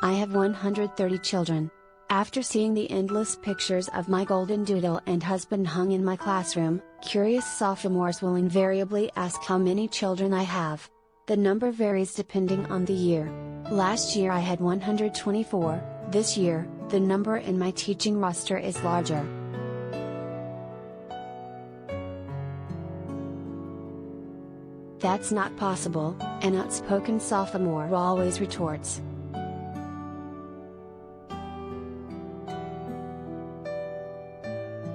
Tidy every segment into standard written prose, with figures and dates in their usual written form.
I have 130 children. After seeing the endless pictures of my goldendoodle and husband hung in my classroom, curious sophomores will invariably ask how many children I have. The number varies depending on the year. Last year I had 124, this year, the number in my teaching roster is larger. That's not possible, an outspoken sophomore always retorts.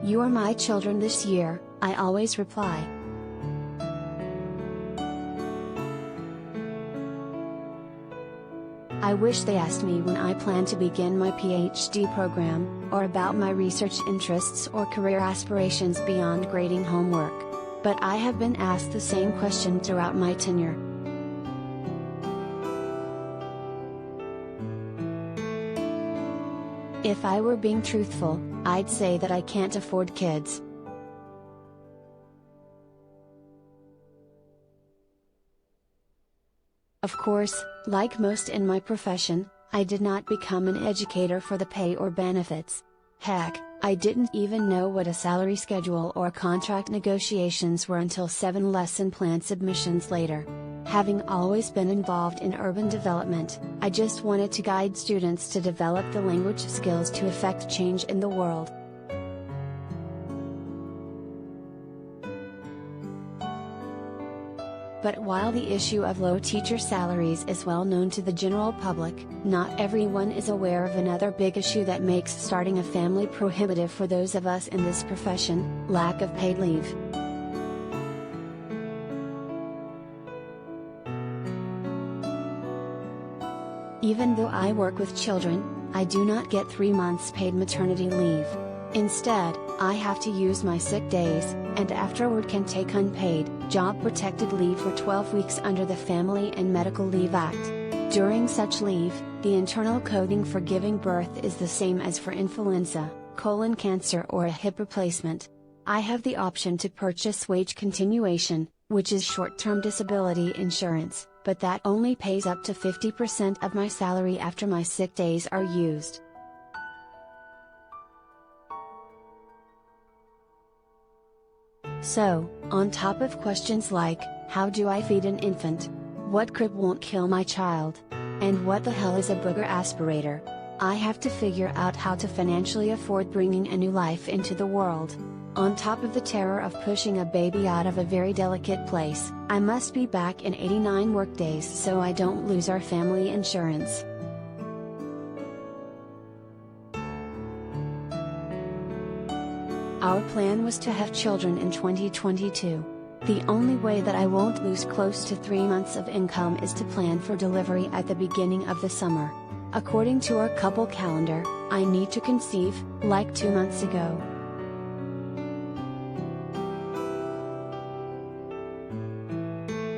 You are my children this year, I always reply. I wish they asked me when I plan to begin my Ph.D. program, or about my research interests or career aspirations beyond grading homework. But I have been asked the same question throughout my tenure. If I were being truthful, I'd say that I can't afford kids. Of course, like most in my profession, I did not become an educator for the pay or benefits. Heck, I didn't even know what a salary schedule or contract negotiations were until 7 lesson plan submissions later. Having always been involved in urban development, I just wanted to guide students to develop the language skills to effect change in the world. But while the issue of low teacher salaries is well known to the general public, not everyone is aware of another big issue that makes starting a family prohibitive for those of us in this profession: lack of paid leave. Even though I work with children, I do not get 3 months paid maternity leave. Instead, I have to use my sick days, and afterward can take unpaid, job-protected leave for 12 weeks under the Family and Medical Leave Act. During such leave, the internal coding for giving birth is the same as for influenza, colon cancer or a hip replacement. I have the option to purchase wage continuation, which is short-term disability insurance, but that only pays up to 50% of my salary after my sick days are used. So, on top of questions like, how do I feed an infant? What crib won't kill my child? And what the hell is a booger aspirator? I have to figure out how to financially afford bringing a new life into the world. On top of the terror of pushing a baby out of a very delicate place, I must be back in 89 workdays so I don't lose our family insurance. Our plan was to have children in 2022. The only way that I won't lose close to 3 months of income is to plan for delivery at the beginning of the summer. According to our couple calendar, I need to conceive, like 2 months ago.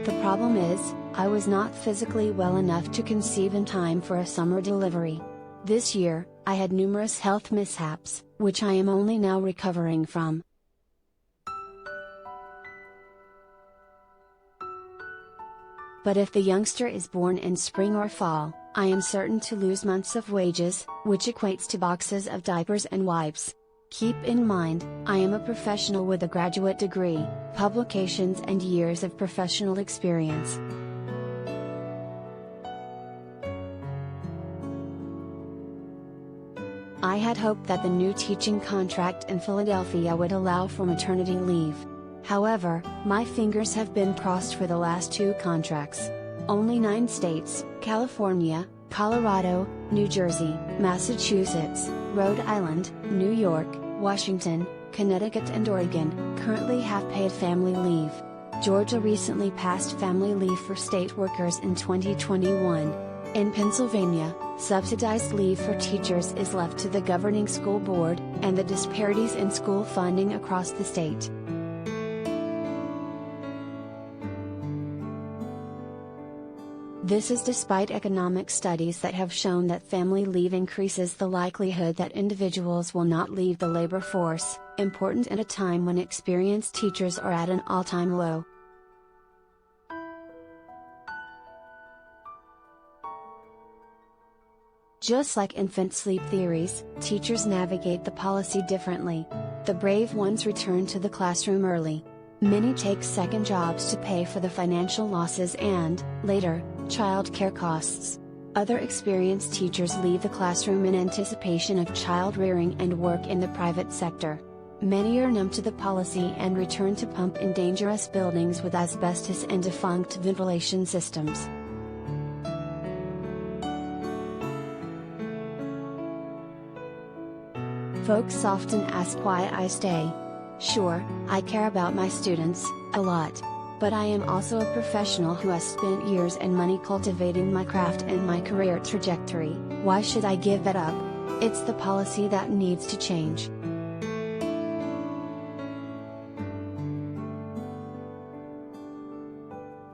The problem is, I was not physically well enough to conceive in time for a summer delivery. This year, I had numerous health mishaps, which I am only now recovering from. But if the youngster is born in spring or fall, I am certain to lose months of wages, which equates to boxes of diapers and wipes. Keep in mind, I am a professional with a graduate degree, publications and years of professional experience. I had hoped that the new teaching contract in Philadelphia would allow for maternity leave. However, my fingers have been crossed for the last 2 contracts. Only 9 states, California, Colorado, New Jersey, Massachusetts, Rhode Island, New York, Washington, Connecticut and Oregon, currently have paid family leave. Georgia recently passed family leave for state workers in 2021. In Pennsylvania, subsidized leave for teachers is left to the governing school board, and the disparities in school funding across the state. This is despite economic studies that have shown that family leave increases the likelihood that individuals will not leave the labor force, important at a time when experienced teachers are at an all-time low. Just like infant sleep theories, teachers navigate the policy differently. The brave ones return to the classroom early. Many take second jobs to pay for the financial losses and, later, childcare costs. Other experienced teachers leave the classroom in anticipation of child rearing and work in the private sector. Many are numb to the policy and return to pump in dangerous buildings with asbestos and defunct ventilation systems. Folks often ask why I stay. Sure, I care about my students, a lot. But I am also a professional who has spent years and money cultivating my craft and my career trajectory. Why should I give that up? It's the policy that needs to change.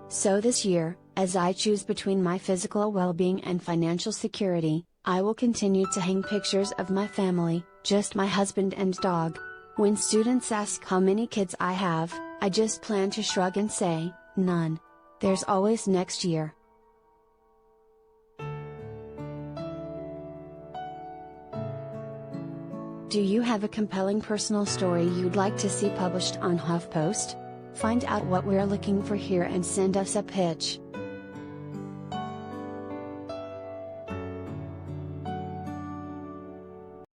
So this year, as I choose between my physical well-being and financial security, I will continue to hang pictures of my family, just my husband and dog. When students ask how many kids I have, I just plan to shrug and say, none. There's always next year. Do you have a compelling personal story you'd like to see published on HuffPost? Find out what we're looking for here and send us a pitch.